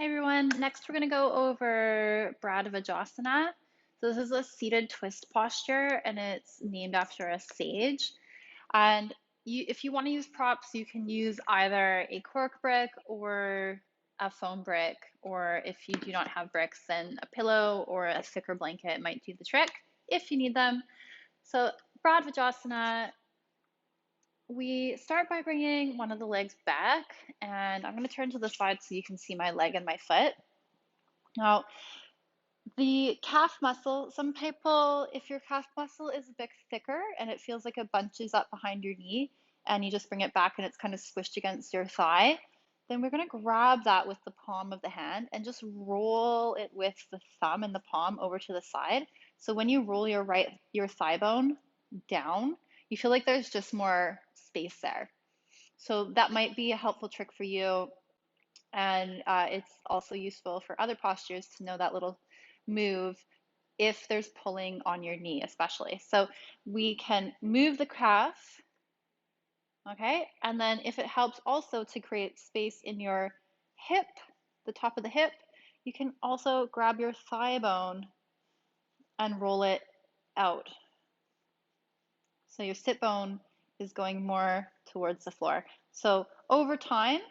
Hey everyone, next we're going to go over Bharadvajrasana. So this is a seated twist posture and it's named after a sage. And if you want to use props, you can use either a cork brick or a foam brick, or if you do not have bricks, then a pillow or a thicker blanket might do the trick if you need them. So Bharadvajrasana, we start by bringing one of the legs back, and I'm going to turn to the side so you can see my leg and my foot. Now, the calf muscle, some people, if your calf muscle is a bit thicker and it feels like it bunches up behind your knee and you just bring it back and it's kind of squished against your thigh, then we're going to grab that with the palm of the hand and just roll it with the thumb and the palm over to the side. So when you roll your thigh bone down, you feel like there's just more space there. So that might be a helpful trick for you. And it's also useful for other postures to know that little move if there's pulling on your knee, especially. So we can move the calf, okay? And then if it helps also to create space in your hip, the top of the hip, you can also grab your thigh bone and roll it out. So your sit bone is going more towards the floor. So over time,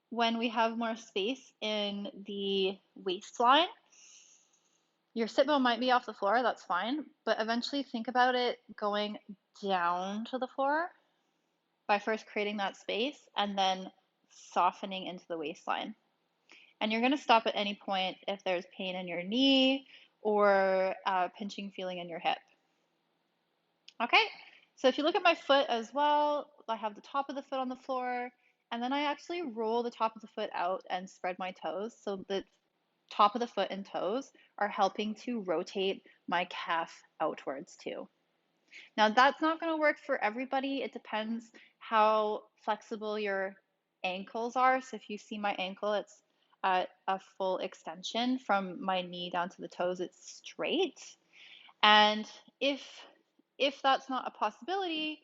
when we have more space in the waistline, your sit bone might be off the floor, that's fine, but eventually think about it going down to the floor by first creating that space and then softening into the waistline. And you're going to stop at any point if there's pain in your knee or pinching feeling in your hip. Okay, so if you look at my foot as well, I have the top of the foot on the floor, and then I actually roll the top of the foot out and spread my toes. So the top of the foot and toes are helping to rotate my calf outwards too. Now that's not going to work for everybody. It depends how flexible your ankles are. So if you see my ankle, it's a full extension from my knee down to the toes. It's straight. And if that's not a possibility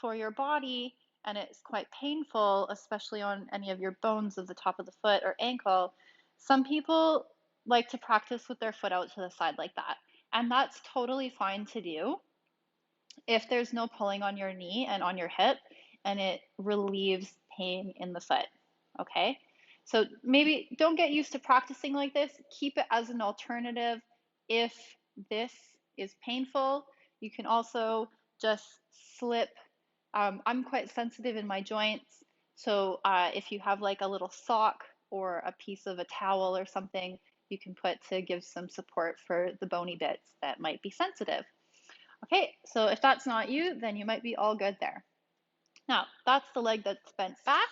for your body and it's quite painful, especially on any of your bones of the top of the foot or ankle, some people like to practice with their foot out to the side like that. And that's totally fine to do if there's no pulling on your knee and on your hip and it relieves pain in the foot. Okay? So maybe don't get used to practicing like this. Keep it as an alternative if this is painful. You can also just slip. I'm quite sensitive in my joints. So if you have like a little sock or a piece of a towel or something, you can put to give some support for the bony bits that might be sensitive. Okay, so if that's not you, then you might be all good there. Now, that's the leg that's bent back,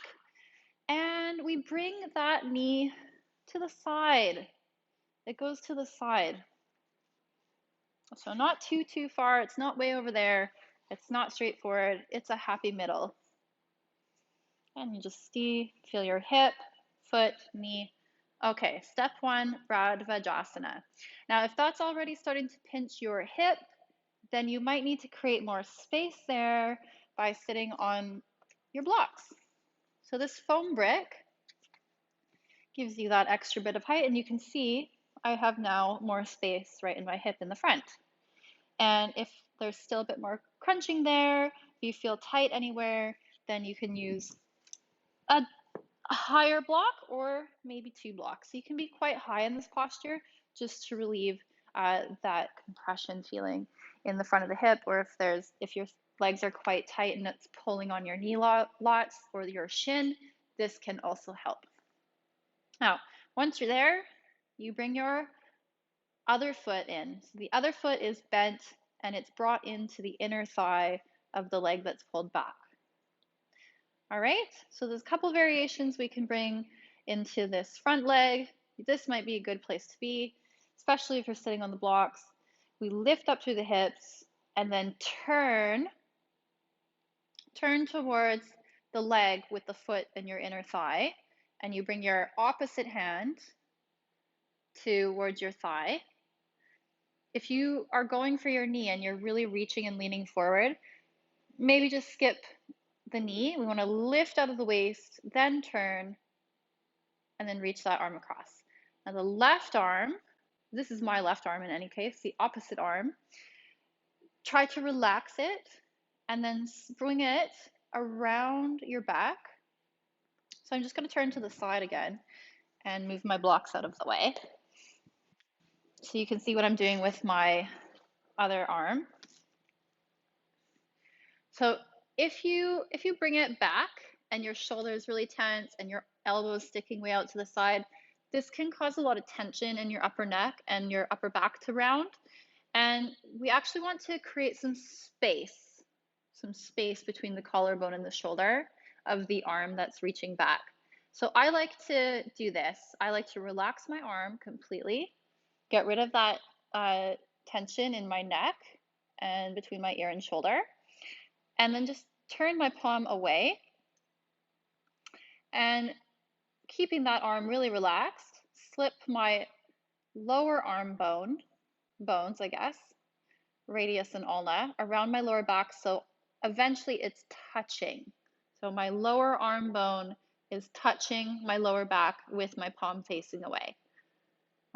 and we bring that knee to the side. It goes to the side. So not too far, it's not way over there, it's not straightforward, it's a happy middle. And you just feel your hip, foot, knee. Okay, step one, Bharadvajrasana. Now, if that's already starting to pinch your hip, then you might need to create more space there by sitting on your blocks. So this foam brick gives you that extra bit of height, and you can see I have now more space right in my hip in the front. And if there's still a bit more crunching there, if you feel tight anywhere, then you can use a higher block or maybe 2 blocks. So you can be quite high in this posture just to relieve that compression feeling in the front of the hip, or if your legs are quite tight and it's pulling on your knee lots or your shin, this can also help. Now, once you're there, you bring your other foot in. So the other foot is bent and it's brought into the inner thigh of the leg that's pulled back. All right, so there's a couple variations we can bring into this front leg. This might be a good place to be, especially if you're sitting on the blocks. We lift up through the hips and then turn towards the leg with the foot and your inner thigh, and you bring your opposite hand towards your thigh. If you are going for your knee and you're really reaching and leaning forward, maybe just skip the knee. We want to lift out of the waist, then turn, and then reach that arm across. Now the left arm, this is my left arm in any case, the opposite arm, try to relax it and then bring it around your back. So I'm just going to turn to the side again and move my blocks out of the way. So you can see what I'm doing with my other arm. So if you bring it back and your shoulder is really tense and your elbow is sticking way out to the side, this can cause a lot of tension in your upper neck and your upper back to round. And we actually want to create some space between the collarbone and the shoulder of the arm that's reaching back. So I like to do this. I like to relax my arm completely, get rid of that tension in my neck and between my ear and shoulder, and then just turn my palm away and keeping that arm really relaxed, slip my lower arm bones, I guess, radius and ulna, around my lower back so eventually it's touching. So my lower arm bone is touching my lower back with my palm facing away.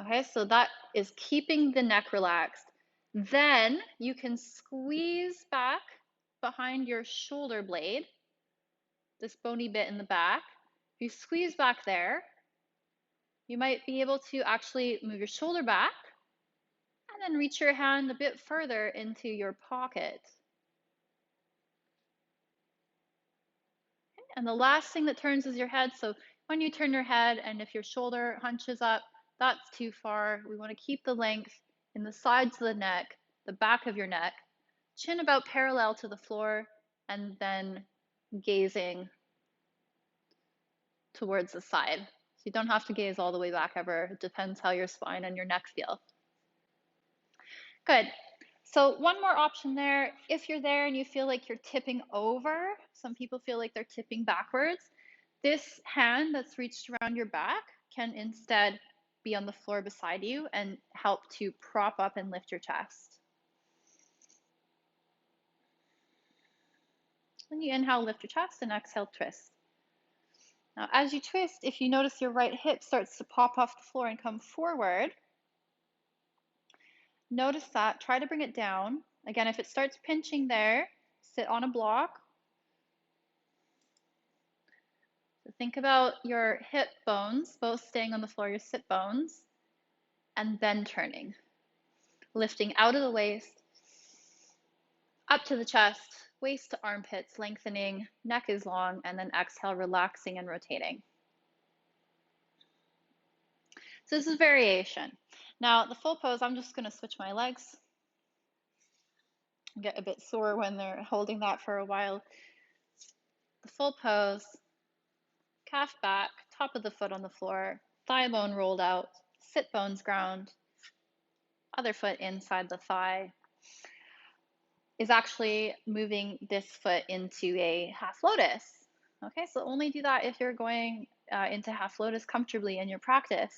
Okay, so that is keeping the neck relaxed. Then you can squeeze back behind your shoulder blade, this bony bit in the back. If you squeeze back there, you might be able to actually move your shoulder back and then reach your hand a bit further into your pocket. Okay. And the last thing that turns is your head. So when you turn your head and if your shoulder hunches up, that's too far. We want to keep the length in the sides of the neck, the back of your neck, chin about parallel to the floor, and then gazing towards the side. So you don't have to gaze all the way back ever. It depends how your spine and your neck feel. Good. So one more option there. If you're there and you feel like you're tipping over, some people feel like they're tipping backwards, this hand that's reached around your back can instead be on the floor beside you and help to prop up and lift your chest. When you inhale, lift your chest, and exhale, twist. Now, as you twist, if you notice your right hip starts to pop off the floor and come forward, notice that. Try to bring it down. Again, if it starts pinching there, sit on a block. So think about your hip bones, both staying on the floor, your sit bones, and then turning. Lifting out of the waist, up to the chest, waist to armpits, lengthening, neck is long, and then exhale, relaxing and rotating. So this is variation. Now the full pose, I'm just going to switch my legs. Get a bit sore when they're holding that for a while. The full pose, calf back, top of the foot on the floor, thigh bone rolled out, sit bones ground, other foot inside the thigh, is actually moving this foot into a half lotus. Okay, so only do that if you're going into half lotus comfortably in your practice.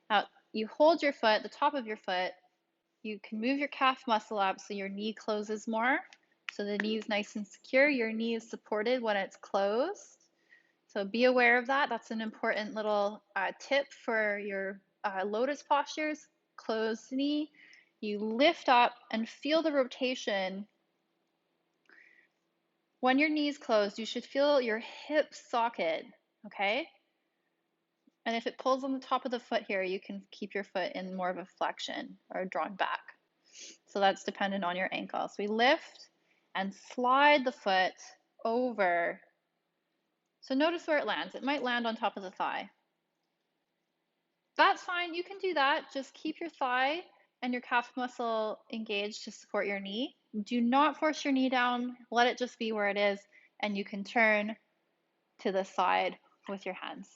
Now, you hold your foot, the top of your foot, you can move your calf muscle up so your knee closes more. So the knee is nice and secure. Your knee is supported when it's closed. So be aware of that. That's an important little tip for your lotus postures. Closed knee. You lift up and feel the rotation. When your knee is closed, you should feel your hip socket, okay? And if it pulls on the top of the foot here, you can keep your foot in more of a flexion or drawn back. So that's dependent on your ankle. So we lift and slide the foot over. So notice where it lands. It might land on top of the thigh. That's fine. You can do that. Just keep your thigh and your calf muscle engaged to support your knee. Do not force your knee down. Let it just be where it is, and you can turn to the side with your hands.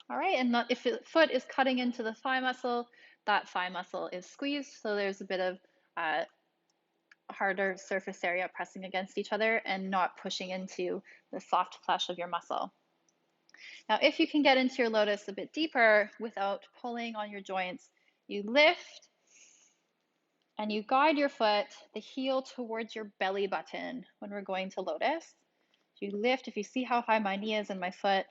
All right, and if the foot is cutting into the thigh muscle, that thigh muscle is squeezed, so there's a bit of harder surface area pressing against each other and not pushing into the soft flesh of your muscle. Now, if you can get into your lotus a bit deeper without pulling on your joints, you lift and you guide your foot, the heel towards your belly button when we're going to lotus. So you lift, if you see how high my knee is and my foot,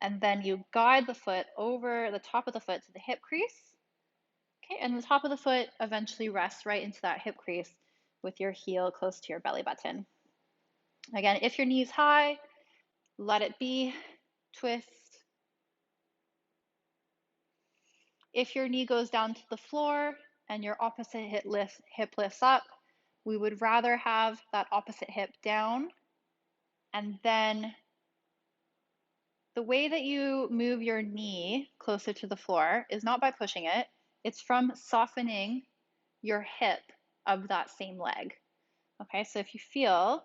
and then you guide the foot over the top of the foot to the hip crease. Okay, and the top of the foot eventually rests right into that hip crease with your heel close to your belly button. Again, if your knee is high, let it be, twist. If your knee goes down to the floor and your opposite hip lifts up, we would rather have that opposite hip down. And then the way that you move your knee closer to the floor is not by pushing it, it's from softening your hip of that same leg. Okay, so if you feel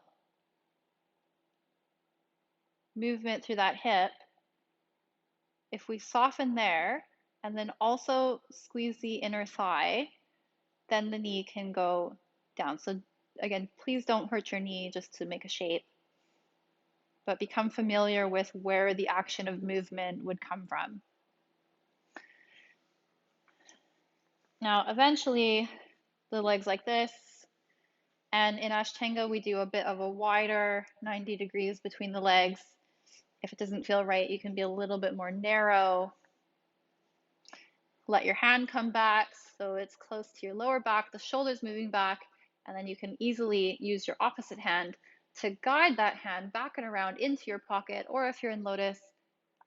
movement through that hip, if we soften there and then also squeeze the inner thigh, then the knee can go down. So again, please don't hurt your knee just to make a shape, but become familiar with where the action of movement would come from. Now, eventually, the legs like this, and in Ashtanga, we do a bit of a wider 90 degrees between the legs. If it doesn't feel right, you can be a little bit more narrow. Let your hand come back so it's close to your lower back, the shoulders moving back, and then you can easily use your opposite hand to guide that hand back and around into your pocket, or if you're in lotus,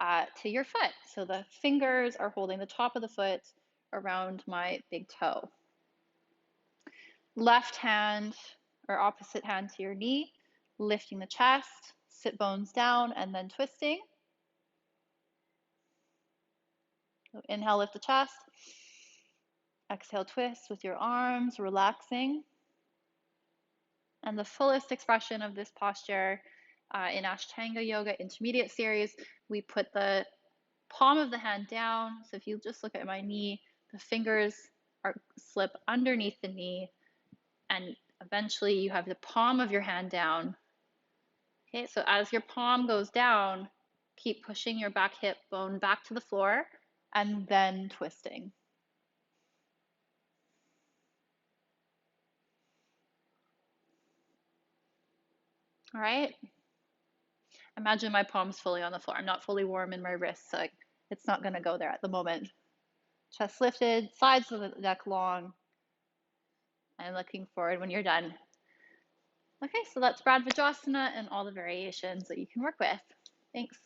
to your foot. So the fingers are holding the top of the foot around my big toe. Left hand or opposite hand to your knee, lifting the chest, sit bones down, and then twisting. So inhale, lift the chest. Exhale, twist with your arms, relaxing. And the fullest expression of this posture in Ashtanga Yoga Intermediate Series, we put the palm of the hand down. So if you just look at my knee, the fingers slip underneath the knee, and eventually you have the palm of your hand down. Okay, so as your palm goes down, keep pushing your back hip bone back to the floor and then twisting. All right. Imagine my palms fully on the floor. I'm not fully warm in my wrists, so it's not going to go there at the moment. Chest lifted, sides of the neck long, and looking forward when you're done. Okay, so that's Bharadvajrasana and all the variations that you can work with. Thanks.